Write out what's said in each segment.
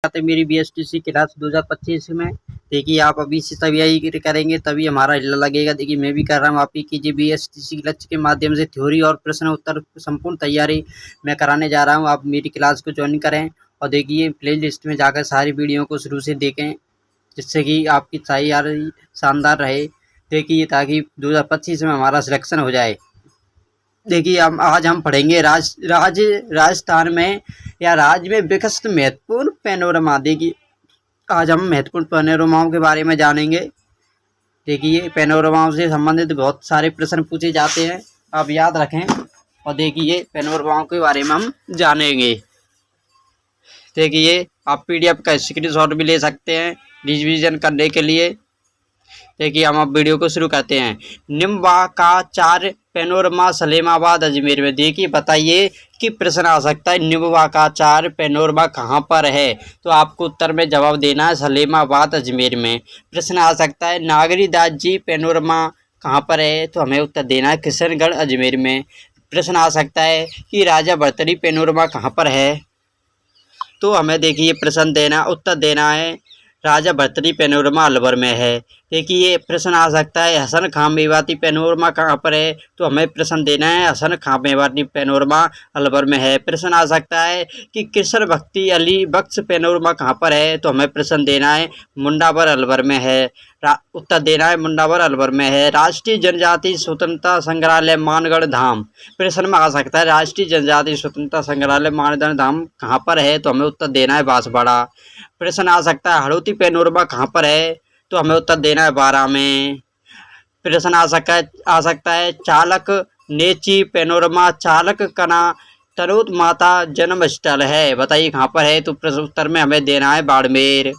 है मेरी BSTC class 2025 में। देखिए आप अभी से तैयारी करेंगे तभी हमारा लगेगा। देखिए मैं भी कर रहा हूँ, आप ही कीजिए बीएसटीसी लक्ष्य के माध्यम से थ्योरी और प्रश्न उत्तर संपूर्ण तैयारी मैं कराने जा रहा हूँ। आप मेरी क्लास को ज्वाइन करें और देखिए प्ले लिस्ट में जाकर सारी वीडियो को शुरू से देखें, जिससे कि आपकी तैयारी शानदार रहे। देखिए ताकि 2025 में हमारा सिलेक्शन हो जाए। देखिए आज हम पढ़ेंगे राजस्थान में या राज्य में विकसित महत्वपूर्ण पैनोरमा। देखिए आज हम महत्वपूर्ण पैनोरमाओं के बारे में जानेंगे। देखिए पैनोरमाओं से संबंधित बहुत सारे प्रश्न पूछे जाते हैं, आप याद रखें। और देखिए पैनोरमाओं के बारे में हम जानेंगे। देखिए आप पीडीएफ का स्क्रीनशॉट भी ले सकते हैं रिवीजन करने के लिए। देखिए हम अब वीडियो को शुरू करते हैं। निम्बाकाचार्य पैनोरमा सलेमाबाद अजमेर में। देखिए बताइए कि प्रश्न आ सकता है निम्बाकाचार्य पैनोरमा कहाँ पर है, तो आपको उत्तर में जवाब देना है सलेमाबाद अजमेर में। प्रश्न आ सकता है नागरीदास जी पैनोरमा कहाँ पर है, तो हमें उत्तर देना है किशनगढ़ अजमेर में। प्रश्न आ सकता है कि राजा भर्तृहरि पैनोरमा कहाँ पर है, तो हमें देखिए प्रश्न देना उत्तर देना है राजा भर्तृहरि पैनोरमा अलवर में है। देखिए प्रश्न आ सकता है हसन खां मेवाती पैनोरमा कहाँ पर है, तो हमें प्रश्न देना है हसन खां मेवाती पैनोरमा अलवर में है। प्रश्न आ सकता है कि कृष्ण भक्ति अली बख्श पैनोरमा कहाँ पर है, तो हमें प्रश्न देना है मुंडावर अलवर में है। उत्तर देना है मुंडावर अलवर में है। राष्ट्रीय जनजाति स्वतंत्रता संग्रहालय मानगढ़ धाम। प्रश्न में आ सकता है राष्ट्रीय जनजाति स्वतंत्रता संग्रहालय मानगढ़ धाम कहाँ पर है, तो हमें उत्तर देना है बांसवाड़ा। प्रश्न आ सकता है हड़ौती पैनोरमा कहाँ पर है, तो हमें उत्तर देना है बारां में। प्रश्न आ सकता है चालक नेची पैनोरमा चालक कना तनोत माता जन्म स्थल है, बताइए कहाँ पर है, तो प्रश्न उत्तर में हमें देना है बाड़मेर।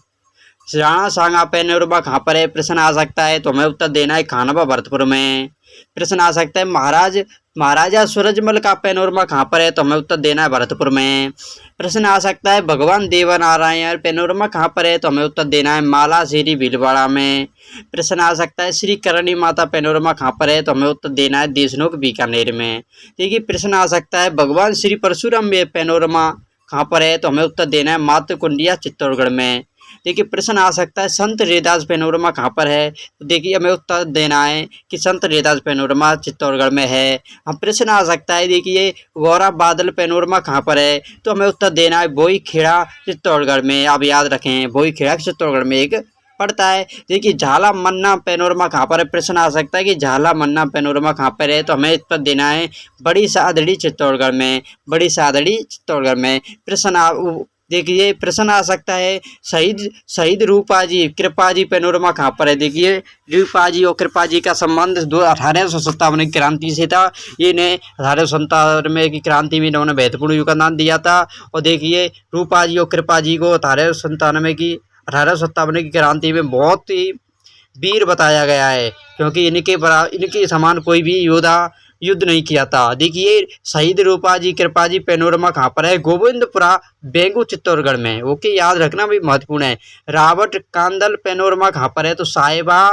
राणा सांगा पैनोरमा कहाँ पर है, प्रश्न आ सकता है, तो हमें उत्तर देना है खानवा भरतपुर में। प्रश्न आ सकता है महाराजा सूरजमल का पैनोरमा कहाँ पर है, तो हमें उत्तर देना है भरतपुर में। प्रश्न आ सकता है भगवान देवनारायण पैनोरमा कहाँ पर है, तो हमें उत्तर देना है मालाश्री भीलवाड़ा में। प्रश्न आ सकता है श्री करणी माता पैनोरमा कहाँ पर है, तो हमें उत्तर देना है देशनोक बीकानेर में। देखिए प्रश्न आ सकता है भगवान श्री परशुराम पैनोरमा कहाँ पर है, तो हमें उत्तर देना है मातकुंडिया चित्तौड़गढ़ में। देखिए प्रश्न आ सकता है संत रैदास पैनोरमा कहाँ पर है, तो देखिए हमें उत्तर देना है कि संत रैदास पैनोरमा चित्तौड़गढ़ में है। हम प्रश्न आ सकता है देखिए गौरा बादल पैनोरमा कहाँ पर है, तो हमें उत्तर देना है बोई खेड़ा चित्तौड़गढ़ में। आप याद रखें बोई खेड़ा चित्तौड़गढ़ में एक पड़ता है। देखिए झाला मन्ना पैनोरमा कहाँ पर है, प्रश्न आ सकता है कि झाला मन्ना पैनोरमा कहाँ पर है, तो हमें उत्तर देना है बड़ी सादड़ी चित्तौड़गढ़ में। बड़ी सादड़ी चित्तौड़गढ़ में। देखिए प्रश्न आ सकता है शहीद रूपा जी कृपा जी पैनोरमा कहाँ पर है। देखिए रूपा जी और कृपा जी का संबंध 1857 की क्रांति से था। ये ने 1857 की क्रांति में इन्होंने महत्वपूर्ण योगदान दिया था। और देखिए रूपा जी और कृपा जी को 1857 की क्रांति में बहुत ही वीर बताया गया है, क्योंकि इनके समान कोई भी योद्धा युद्ध नहीं किया था। देखिए शहीद रूपा जी कृपा जी पैनोरमा कहाँ पर है, गोविंदपुरा बेंगू चित्तौड़गढ़ में। ओके याद रखना भी महत्वपूर्ण है। रावट कांदल पैनोरमा कहाँ पर है, तो साहिबा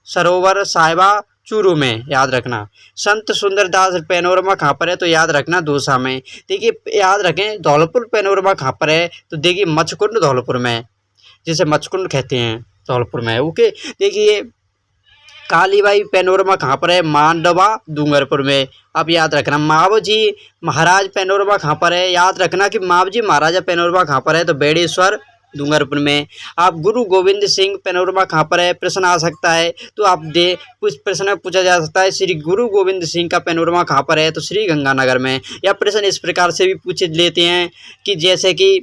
सरोवर साहिबा चूरू में, याद रखना। संत सुंदरदास पैनोरमा कहाँ पर है, तो याद रखना दौसा में। देखिए याद रखें धौलपुर पैनोरमा कहाँ पर है, तो देखिए मचकुंड धौलपुर में, जिसे मचकुंड कहते हैं धौलपुर में। ओके देखिए कालीबाई पैनोरमा कहाँ पर है, मांडवा डूंगरपुर में। अब याद रखना मावजी महाराज पैनोरमा कहाँ पर है, याद रखना कि मावजी महाराजा पैनोरमा कहाँ पर है, तो बेड़ेश्वर डूंगरपुर में। आप गुरु गोविंद सिंह पैनोरमा कहाँ पर है, प्रश्न आ सकता है, तो आप कुछ प्रश्न पूछा जा सकता है श्री गुरु गोविंद सिंह का पैनोरमा कहाँ पर है, तो श्री गंगानगर में। या प्रश्न इस प्रकार से भी पूछ लेते हैं कि जैसे कि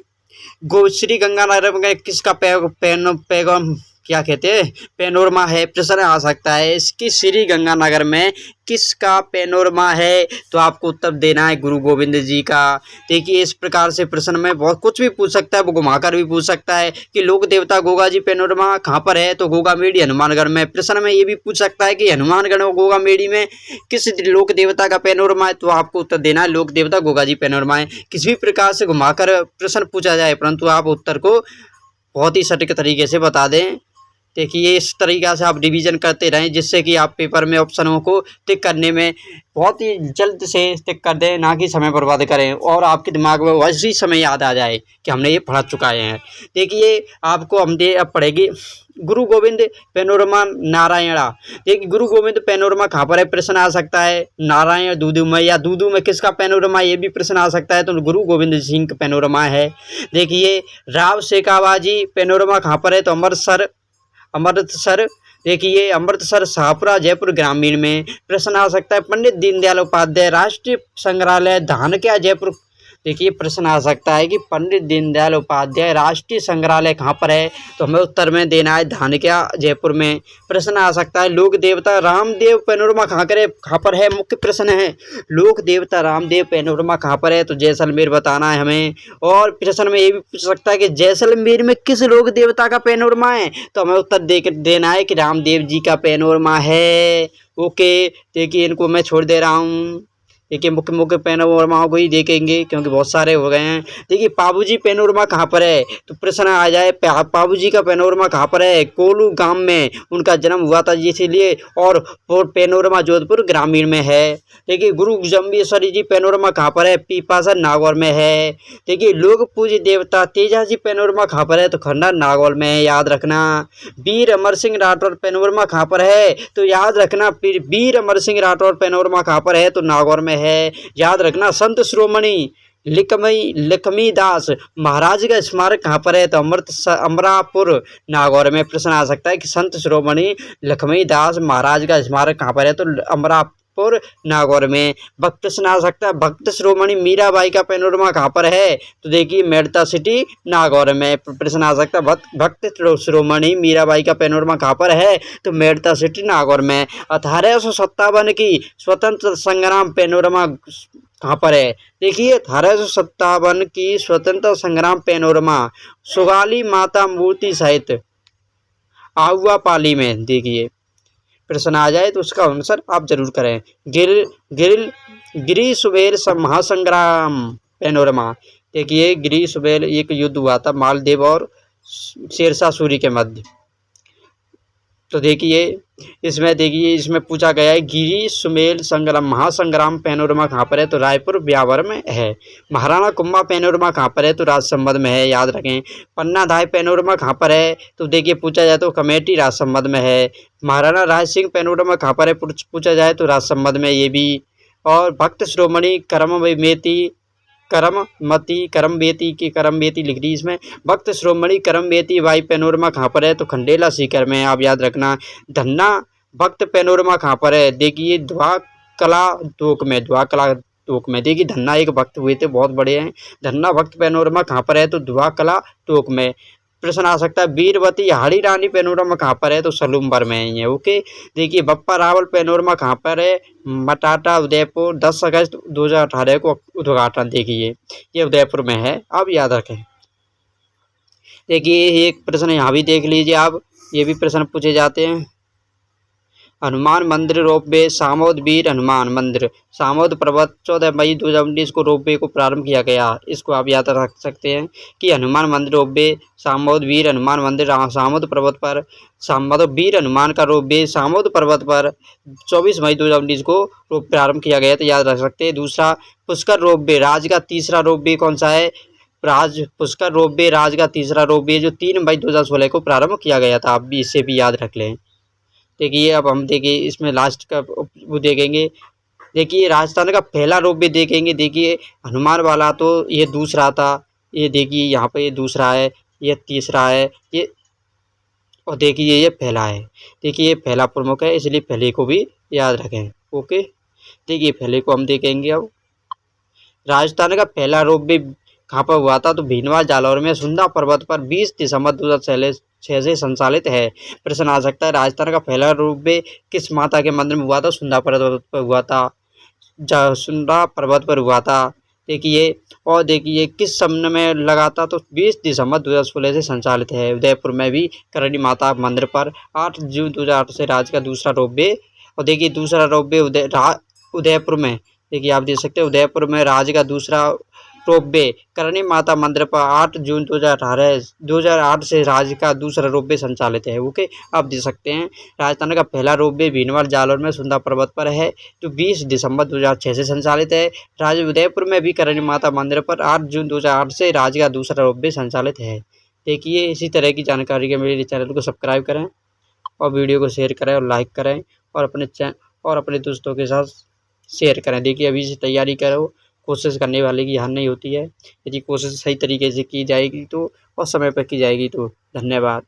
श्री गंगानगर में किसका पैगम क्या कहते हैं पैनोरमा है, प्रश्न आ सकता है इसकी श्री गंगानगर में किसका पैनोरमा है, तो आपको उत्तर देना है गुरु गोविंद जी का। देखिए इस प्रकार से प्रश्न में बहुत कुछ भी पूछ सकता है, वो घुमाकर भी पूछ सकता है कि लोक देवता गोगा जी पैनोरमा कहाँ पर है, तो गोगा मेड़ी हनुमानगढ़ में। प्रश्न में ये भी पूछ सकता है कि हनुमानगढ़ और गोगा मेड़ी में किस लोक देवता का पैनोरमा है, तो आपको उत्तर देना है लोक देवता गोगा जी पैनोरमा है। किसी भी प्रकार से घुमाकर प्रश्न पूछा जाए, परंतु आप उत्तर को बहुत ही सटीक तरीके से बता दें, देखिए इस तरीक़ा से आप रिवीजन करते रहें, जिससे कि आप पेपर में ऑप्शनों को टिक करने में बहुत ही जल्द से टिक कर दें, ना कि समय बर्बाद करें, और आपके दिमाग में वैसे समय याद आ जाए कि हमने ये पढ़ चुका है। देखिए आपको अब पढ़ेगी गुरु गोविंद पैनोरमा नारायणा। देखिए गुरु गोविंद पैनोरमा कहाँ पर है, प्रश्न आ सकता है। नारायण दूदू में, या दूदू में किसका पैनोरमा, ये भी प्रश्न आ सकता है। तो गुरु गोविंद सिंह का पैनोरमा है। देखिए राव शेखावाजी पैनोरमा कहाँ पर है, तो अमृतसर। देखिए अमृतसर शाहपुरा जयपुर ग्रामीण में। प्रश्न आ सकता है पंडित दीनदयाल उपाध्याय राष्ट्रीय संग्रहालय धानक्या जयपुर। देखिए प्रश्न आ सकता है कि पंडित दीनदयाल उपाध्याय राष्ट्रीय संग्रहालय कहाँ पर है, तो हमें उत्तर में देना है धानक्या जयपुर में। प्रश्न आ सकता है लोक देवता रामदेव पैनोरमा कहाँ पर है, मुख्य प्रश्न है लोक देवता रामदेव पैनोरमा कहाँ पर है, तो जैसलमेर बताना है हमें। और प्रश्न में ये भी पूछ सकता है कि जैसलमेर में किस लोक देवता का पैनोरमा है, तो हमें उत्तर देना है कि रामदेव जी का पैनोरमा है। ओके, देखिए इनको मैं छोड़ दे रहा हूँ। देखिए मुख्य पैनोरमाओं को ही देखेंगे क्योंकि बहुत सारे हो गए हैं। देखिए पाबूजी पैनोरमा कहाँ पर है, तो प्रश्न आ जाए पाबूजी का पैनोरमा कहाँ पर है, कोलू गांव में उनका जन्म हुआ था इसीलिए, और पैनोरमा जोधपुर ग्रामीण में है। देखिए गुरु जम्बेश्वरी जी पैनोरमा कहाँ पर है, पीपासा नागौर में है। देखिए लोक पूज्य देवता तेजा जी पैनोरमा कहाँ पर है, तो खंडा नागौर में है, याद रखना। वीर अमर सिंह राठौर पैनोरमा कहाँ पर है, तो याद रखना वीर अमर सिंह राठौर पैनोरमा कहाँ पर है, तो नागौर में है, याद रखना। संत श्रोमणी लक्ष्मी दास महाराज का स्मारक कहाँ पर है, तो अमरापुर नागौर में। प्रश्न आ सकता है कि संत श्रोमणी लक्ष्मी दास महाराज का स्मारक कहाँ पर है, तो अमरापुर नागौर में। प्रश्न आ सकता है भक्त श्रोमणी मीराबाई का पैनोरमा कहाँ पर है, तो देखिए मेड़ता सिटी नागौर में। प्रश्न आ सकता है भक्त श्रोमणी मीराबाई का पैनोरमा कहाँ पर है, तो मेड़ता सिटी नागौर में। 1857 की स्वतंत्र संग्राम पैनोरमा कहाँ पर है, देखिए 1857 की स्वतंत्रता संग्राम पैनोरमा सुगाली माता मूर्ति सहित आहुआ पाली में। देखिए प्रश्न आ जाए तो उसका आंसर आप जरूर करें। गिरी सुबेल महासंग्राम पैनोरमा। देखिए गिरी सुबेल एक युद्ध हुआ था मालदेव और शेरशाह सूरी के मध्य। तो देखिए इसमें पूछा गया है गिरी सुमेल संग्राम महासंग्राम पैनोरमा कहाँ पर है, तो रायपुर ब्यावर में है। महाराणा कुंभा पैनोरमा कहाँ पर है, तो राजसमंद में है, याद रखें। पन्ना धाय पैनोरमा कहाँ पर है, तो देखिए पूछा जाए तो कमेटी राजसमंद में है। महाराणा राज सिंह पैनोरमा कहाँ पर है, पूछा जाए तो राजसमंद में ये भी। और भक्त श्रोमणी करमबेती लिख दी इसमें। भक्त श्रोमणी करमबेती बाई पैनोरमा कहाँ पर है, तो खंडेला सीकर में, आप याद रखना। धन्ना भक्त पैनोरमा कहाँ पर है, देखिए धुआकला तोक में। देखिए धन्ना एक भक्त हुए थे, बहुत बड़े हैं। धन्ना भक्त पैनोरमा कहाँ पर है, तो धुआकला तोक में। प्रश्न आ सकता है वीरवती हाड़ी रानी पैनोरमा कहाँ पर है, तो सलूमबर में ही है। ओके, देखिए बप्पा रावल पैनोरमा कहाँ पर है, मटाटा उदयपुर। 10 अगस्त 2018 को उद्घाटन। देखिए ये उदयपुर में है, आप याद रखें। देखिए एक प्रश्न यहाँ भी देख लीजिए आप, ये भी प्रश्न पूछे जाते हैं। हनुमान मंदिर रोपवे सामोद वीर हनुमान मंदिर सामोद पर्वत 14 मई 2019 को रोपवे को प्रारंभ किया गया। इसको आप याद रख सकते हैं कि हनुमान मंदिर रोपवे सामोद वीर हनुमान मंदिर सामोद पर्वत पर वीर हनुमान का रोपवे सामोद पर्वत पर 24 मई 2019 को प्रारंभ किया गया, तो याद रख सकते हैं। दूसरा पुष्कर रोपवे राज का तीसरा रोपवे कौन सा है, पुष्कर रोपवे राज का तीसरा रोपवे जो 3 मई 2016 को प्रारंभ किया गया था, आप भी इसे भी याद रख लें। देखिए अब हम देखिए इसमें लास्ट का वो देखेंगे। देखिए राजस्थान का पहला रोपवे देखेंगे। देखिए हनुमान वाला तो ये दूसरा था, ये देखिए यहाँ पे ये दूसरा है, ये तीसरा है, ये और देखिए ये पहला है। देखिए ये पहला प्रमुख है, इसलिए पहले को भी याद रखें। ओके, देखिए पहले को हम देखेंगे। अब राजस्थान का पहला रोपवे कहाँ पर हुआ था, तो भीनवाल जालौर में सुंदा पर्वत पर 20 दिसंबर 2006 से संचालित है। प्रश्न आ सकता है राजस्थान का पहला रोपवे किस माता के मंदिर में हुआ था, सुंदा पर्वत पर हुआ था, सुंदा पर्वत पर हुआ था। देखिए और देखिए किस समय में लगा था, तो 20 दिसंबर 2016 से संचालित है। उदयपुर में भी करणी माता मंदिर पर 8 जून 2008 से राज्य का दूसरा रोपवे। और देखिए दूसरा रोपवे उदयपुर में, देखिए आप देख सकते हैं उदयपुर में राज्य का दूसरा रोपवे करणी माता मंदिर पर 8 जून 2008 से राज्य का दूसरा रोपवे संचालित है। ओके, आप देख सकते हैं राजस्थान का पहला रोपवे भीनमाल जालौर में सुंदर पर्वत पर है, जो 20 दिसंबर 2006 से संचालित है। राज्य उदयपुर में भी करणी माता मंदिर पर 8 जून 2008 से राज्य का दूसरा रोपवे संचालित है। देखिए, इसी तरह की जानकारी के मेरे चैनल को सब्सक्राइब करें और वीडियो को शेयर करें और लाइक करें और अपने दोस्तों के साथ शेयर करें। देखिए, अभी से तैयारी करो, कोशिश करने वाले की हार नहीं होती है। यदि कोशिश सही तरीके से की जाएगी तो और समय पर की जाएगी तो। धन्यवाद।